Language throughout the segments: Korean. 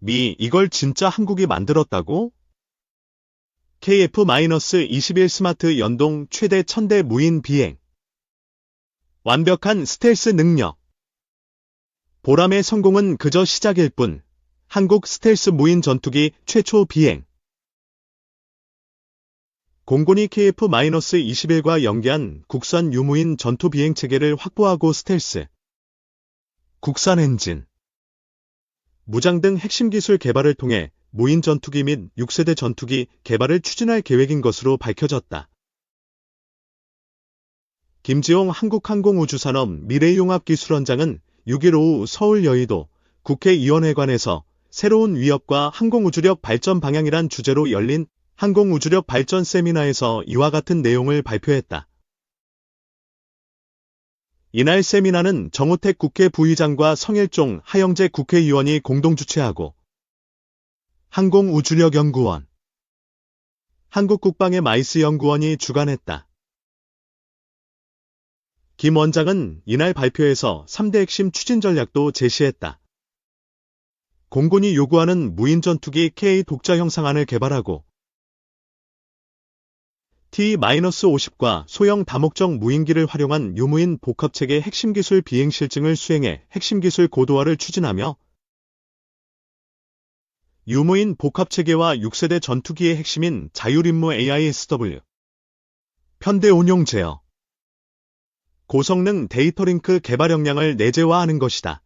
이걸 진짜 한국이 만들었다고? KF-21 스마트 연동 최대 1000대 무인 비행. 완벽한 스텔스 능력. 보람의 성공은 그저 시작일 뿐. 한국 스텔스 무인 전투기 최초 비행. 공군이 KF-21과 연계한 국산 유무인 전투 비행 체계를 확보하고 스텔스, 국산 엔진, 무장 등 핵심 기술 개발을 통해 무인 전투기 및 6세대 전투기 개발을 추진할 계획인 것으로 밝혀졌다. 김지용 한국항공우주산업 미래융합기술원장은 6일 오후 서울 여의도 국회의원회관에서 새로운 위협과 항공우주력 발전 방향이란 주제로 열린 항공우주력 발전 세미나에서 이와 같은 내용을 발표했다. 이날 세미나는 정우택 국회 부의장과 성일종 하영재 국회의원이 공동 주최하고 항공우주력연구원, 한국국방의 마이스 연구원이 주관했다. 김 원장은 이날 발표에서 3대 핵심 추진 전략도 제시했다. 공군이 요구하는 무인 전투기 K 독자 형상안을 개발하고 T-50과 소형 다목적 무인기를 활용한 유무인 복합체계 핵심 기술 비행 실증을 수행해 핵심 기술 고도화를 추진하며 유무인 복합체계와 6세대 전투기의 핵심인 자율임무 AISW, 편대 운용 제어, 고성능 데이터 링크 개발 역량을 내재화하는 것이다.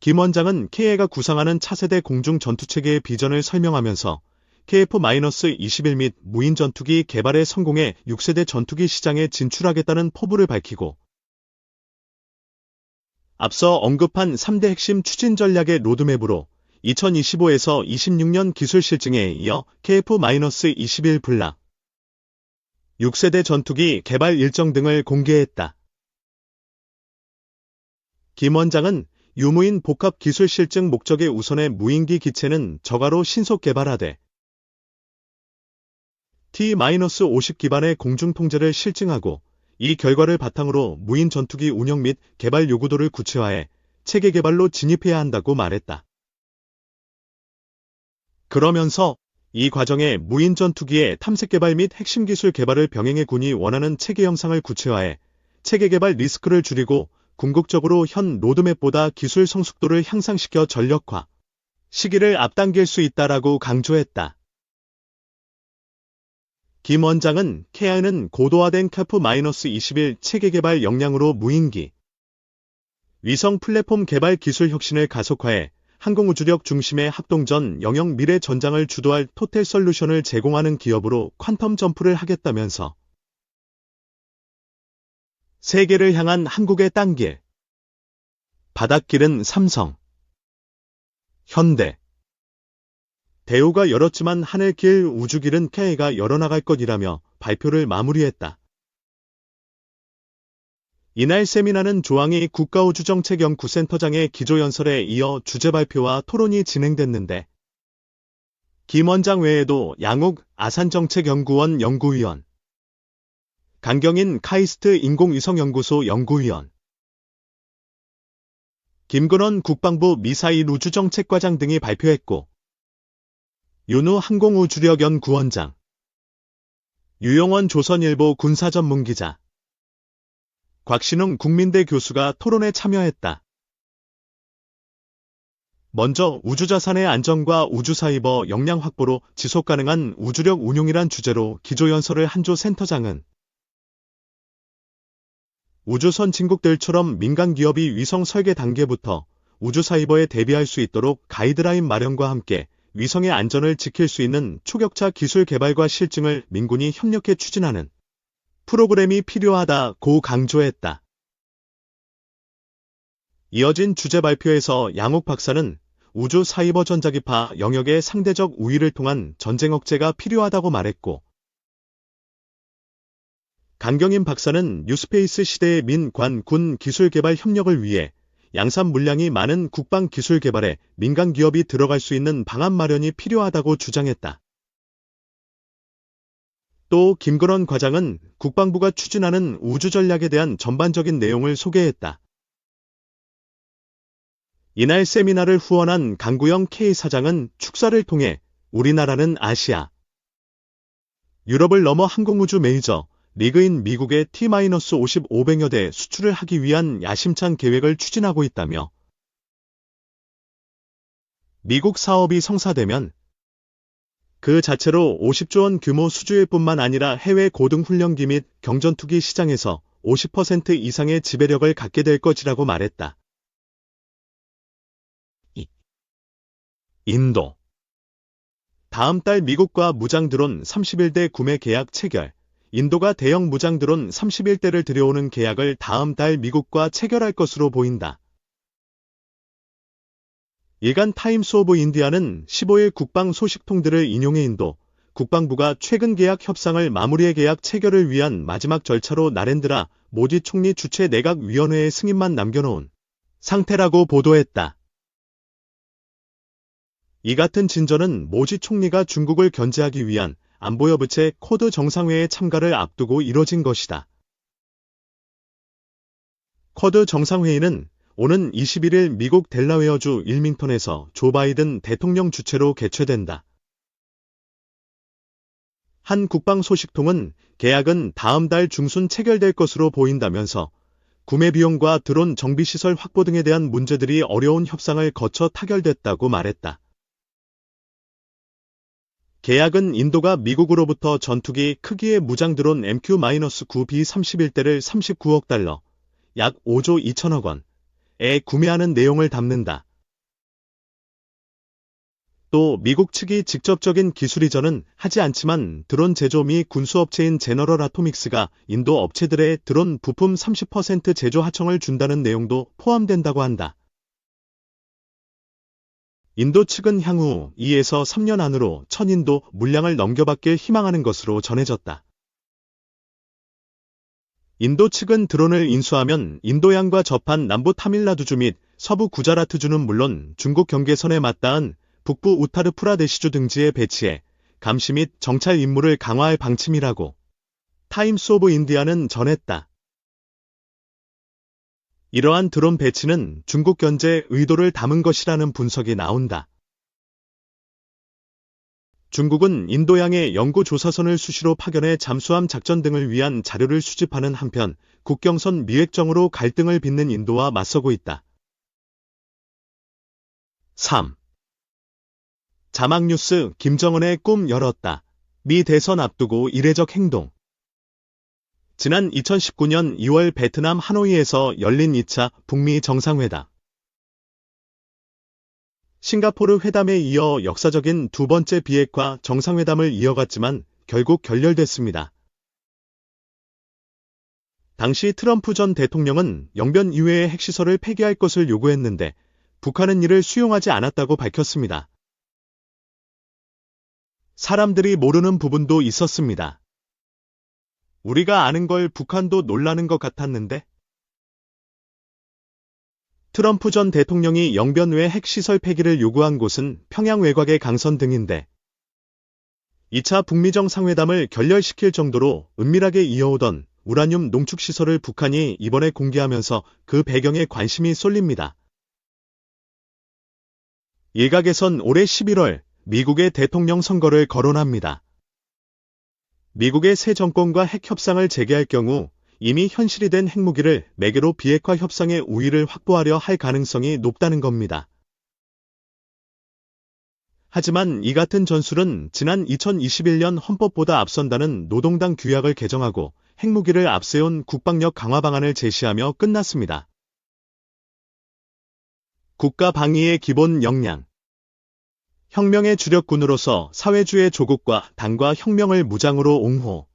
김 원장은 KA가 구상하는 차세대 공중 전투체계의 비전을 설명하면서 KF-21 및 무인 전투기 개발에 성공해 6세대 전투기 시장에 진출하겠다는 포부를 밝히고 앞서 언급한 3대 핵심 추진 전략의 로드맵으로 2025에서 26년 기술 실증에 이어 KF-21 블락, 6세대 전투기 개발 일정 등을 공개했다. 김 원장은 유무인 복합 기술 실증 목적의 우선의 무인기 기체는 저가로 신속 개발하되 T-50 기반의 공중 통제를 실증하고 이 결과를 바탕으로 무인 전투기 운영 및 개발 요구도를 구체화해 체계 개발로 진입해야 한다고 말했다. 그러면서 이 과정에 무인 전투기의 탐색 개발 및 핵심 기술 개발을 병행해 군이 원하는 체계 형상을 구체화해 체계 개발 리스크를 줄이고 궁극적으로 현 로드맵보다 기술 성숙도를 향상시켜 전력화 시기를 앞당길 수 있다라고 강조했다. 김 원장은 KA는 고도화된 KF-21 체계 개발 역량으로 무인기, 위성 플랫폼 개발 기술 혁신을 가속화해 항공우주력 중심의 합동전 영역 미래 전장을 주도할 토탈 솔루션을 제공하는 기업으로 퀀텀 점프를 하겠다면서 세계를 향한 한국의 땅길, 바닷길은 삼성, 현대, 대우가 열었지만 하늘길 우주길은 KA가 열어나갈 것이라며 발표를 마무리했다. 이날 세미나는 조항희 국가우주정책연구센터장의 기조연설에 이어 주제 발표와 토론이 진행됐는데 김 원장 외에도 양욱 아산정책연구원 연구위원, 강경인 카이스트 인공위성연구소 연구위원, 김근원 국방부 미사일 우주정책과장 등이 발표했고 윤우 항공우주력연구원장, 유용원 조선일보 군사전문기자, 곽신웅 국민대 교수가 토론에 참여했다. 먼저 우주자산의 안정과 우주사이버 역량 확보로 지속가능한 우주력 운용이란 주제로 기조연설을 한 조 센터장은 우주 선진국들처럼 민간 기업이 위성 설계 단계부터 우주사이버에 대비할 수 있도록 가이드라인 마련과 함께 위성의 안전을 지킬 수 있는 초격차 기술 개발과 실증을 민군이 협력해 추진하는 프로그램이 필요하다고 강조했다. 이어진 주제 발표에서 양욱 박사는 우주 사이버 전자기파 영역의 상대적 우위를 통한 전쟁 억제가 필요하다고 말했고 강경인 박사는 뉴스페이스 시대의 민, 관, 군 기술 개발 협력을 위해 양산 물량이 많은 국방 기술 개발에 민간 기업이 들어갈 수 있는 방안 마련이 필요하다고 주장했다. 또 김근원 과장은 국방부가 추진하는 우주 전략에 대한 전반적인 내용을 소개했다. 이날 세미나를 후원한 강구영 K사장은 축사를 통해 우리나라는 아시아, 유럽을 넘어 항공우주 메이저 리그인 미국의 T-5500여 대 수출을 하기 위한 야심찬 계획을 추진하고 있다며 미국 사업이 성사되면 그 자체로 50조 원 규모 수주일 뿐만 아니라 해외 고등훈련기 및 경전투기 시장에서 50% 이상의 지배력을 갖게 될 것이라고 말했다. 인도. 다음 달 미국과 무장 드론 31대 구매 계약 체결. 인도가 대형 무장 드론 31대를 들여오는 계약을 다음 달 미국과 체결할 것으로 보인다. 일간 타임스 오브 인디아는 15일 국방 소식통들을 인용해 인도 국방부가 최근 계약 협상을 마무리해 계약 체결을 위한 마지막 절차로 나렌드라 모디 총리 주최 내각위원회의 승인만 남겨놓은 상태라고 보도했다. 이 같은 진전은 모디 총리가 중국을 견제하기 위한 안보여부체 쿼드 정상회의 참가를 앞두고 이뤄진 것이다. 쿼드 정상회의는 오는 21일 미국 델라웨어주 일밍턴에서 조 바이든 대통령 주최로 개최된다. 한 국방 소식통은 계약은 다음 달 중순 체결될 것으로 보인다면서 구매 비용과 드론 정비시설 확보 등에 대한 문제들이 어려운 협상을 거쳐 타결됐다고 말했다. 계약은 인도가 미국으로부터 전투기 크기의 무장 드론 MQ-9B31대를 39억 달러, 약 5조 2천억 원에 구매하는 내용을 담는다. 또 미국 측이 직접적인 기술 이전은 하지 않지만 드론 제조 미 군수업체인 제너럴 아토믹스가 인도 업체들의 드론 부품 30% 제조 하청을 준다는 내용도 포함된다고 한다. 인도 측은 향후 2에서 3년 안으로 천인도 물량을 넘겨받길 희망하는 것으로 전해졌다. 인도 측은 드론을 인수하면 인도양과 접한 남부 타밀나두주 및 서부 구자라트주는 물론 중국 경계선에 맞닿은 북부 우타르 프라데시주 등지에 배치해 감시 및 정찰 임무를 강화할 방침이라고 타임스 오브 인디아는 전했다. 이러한 드론 배치는 중국 견제 의도를 담은 것이라는 분석이 나온다. 중국은 인도양에 연구조사선을 수시로 파견해 잠수함 작전 등을 위한 자료를 수집하는 한편 국경선 미획정으로 갈등을 빚는 인도와 맞서고 있다. 3. 자막뉴스 김정은의 꿈 열었다. 미 대선 앞두고 이례적 행동. 지난 2019년 2월 베트남 하노이에서 열린 2차 북미 정상회담. 싱가포르 회담에 이어 역사적인 두 번째 비핵화 정상회담을 이어갔지만 결국 결렬됐습니다. 당시 트럼프 전 대통령은 영변 이외의 핵시설을 폐기할 것을 요구했는데 북한은 이를 수용하지 않았다고 밝혔습니다. 사람들이 모르는 부분도 있었습니다. 우리가 아는 걸 북한도 놀라는 것 같았는데? 트럼프 전 대통령이 영변 외 핵시설 폐기를 요구한 곳은 평양 외곽의 강선 등인데 2차 북미 정상회담을 결렬시킬 정도로 은밀하게 이어오던 우라늄 농축시설을 북한이 이번에 공개하면서 그 배경에 관심이 쏠립니다. 일각에선 올해 11월 미국의 대통령 선거를 거론합니다. 미국의 새 정권과 핵 협상을 재개할 경우 이미 현실이 된 핵무기를 매개로 비핵화 협상의 우위를 확보하려 할 가능성이 높다는 겁니다. 하지만 이 같은 전술은 지난 2021년 헌법보다 앞선다는 노동당 규약을 개정하고 핵무기를 앞세운 국방력 강화 방안을 제시하며 끝났습니다. 국가 방위의 기본 역량. 혁명의 주력군으로서 사회주의 조국과 당과 혁명을 무장으로 옹호,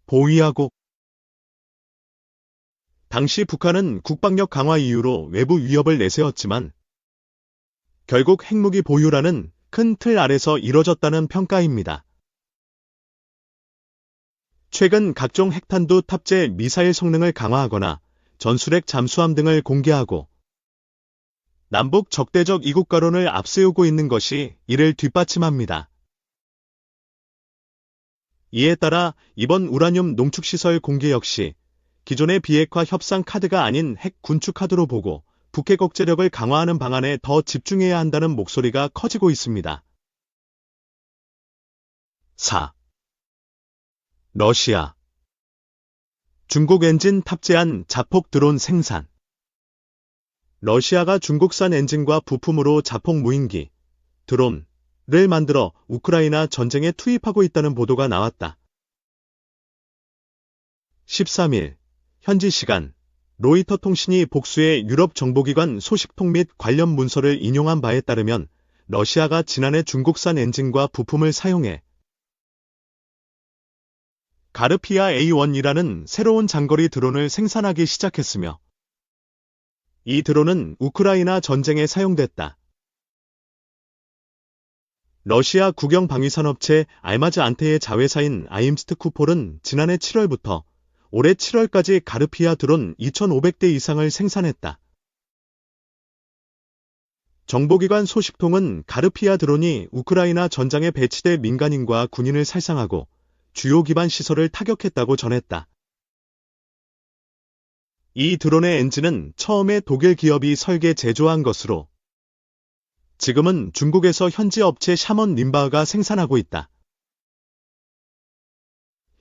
보위하고 당시 북한은 국방력 강화 이유로 외부 위협을 내세웠지만 결국 핵무기 보유라는 큰 틀 아래서 이뤄졌다는 평가입니다. 최근 각종 핵탄두 탑재 미사일 성능을 강화하거나 전술핵 잠수함 등을 공개하고 남북 적대적 이국가론을 앞세우고 있는 것이 이를 뒷받침합니다. 이에 따라 이번 우라늄 농축시설 공개 역시 기존의 비핵화 협상 카드가 아닌 핵 군축 카드로 보고 북핵 억제력을 강화하는 방안에 더 집중해야 한다는 목소리가 커지고 있습니다. 4. 러시아. 중국 엔진 탑재한 자폭 드론 생산. 러시아가 중국산 엔진과 부품으로 자폭 무인기, 드론을 만들어 우크라이나 전쟁에 투입하고 있다는 보도가 나왔다. 13일, 현지 시간, 로이터 통신이 복수의 유럽 정보기관 소식통 및 관련 문서를 인용한 바에 따르면 러시아가 지난해 중국산 엔진과 부품을 사용해 가르피아 A1이라는 새로운 장거리 드론을 생산하기 시작했으며 이 드론은 우크라이나 전쟁에 사용됐다. 러시아 국영방위산업체 알마즈 안테의 자회사인 아임스트쿠폴은 지난해 7월부터 올해 7월까지 가르피아 드론 2,500대 이상을 생산했다. 정보기관 소식통은 가르피아 드론이 우크라이나 전장에 배치돼 민간인과 군인을 살상하고 주요 기반 시설을 타격했다고 전했다. 이 드론의 엔진은 처음에 독일 기업이 설계 제조한 것으로 지금은 중국에서 현지 업체 샤먼 림바흐가 생산하고 있다.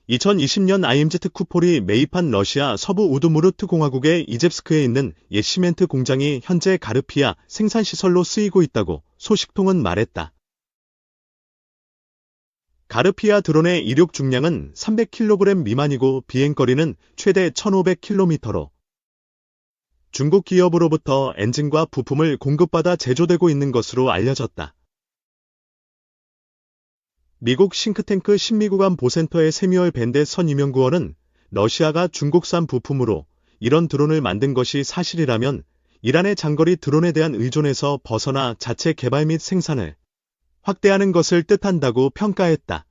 2020년 아임스트쿠폴이 매입한 러시아 서부 우드무르트 공화국의 이젬스크에 있는 옛 시멘트 공장이 현재 가르피아 생산시설로 쓰이고 있다고 소식통은 말했다. 가르피아 드론의 이륙 중량은 300kg 미만이고 비행거리는 최대 1,500km로 중국 기업으로부터 엔진과 부품을 공급받아 제조되고 있는 것으로 알려졌다. 미국 싱크탱크 신미구간 보센터의 세뮤얼 밴데 선 임연구원은 러시아가 중국산 부품으로 이런 드론을 만든 것이 사실이라면 이란의 장거리 드론에 대한 의존에서 벗어나 자체 개발 및 생산을 확대하는 것을 뜻한다고 평가했다.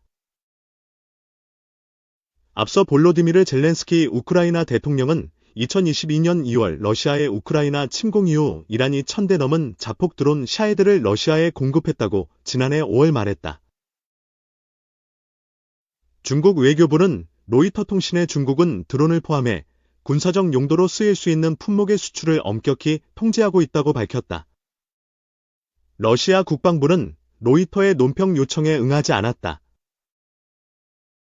앞서 볼로디미르 젤렌스키 우크라이나 대통령은 2022년 2월 러시아의 우크라이나 침공 이후 이란이 1,000대 넘은 자폭 드론 샤헤드를 러시아에 공급했다고 지난해 5월 말했다. 중국 외교부는 로이터 통신의 중국은 드론을 포함해 군사적 용도로 쓰일 수 있는 품목의 수출을 엄격히 통제하고 있다고 밝혔다. 러시아 국방부는 로이터의 논평 요청에 응하지 않았다.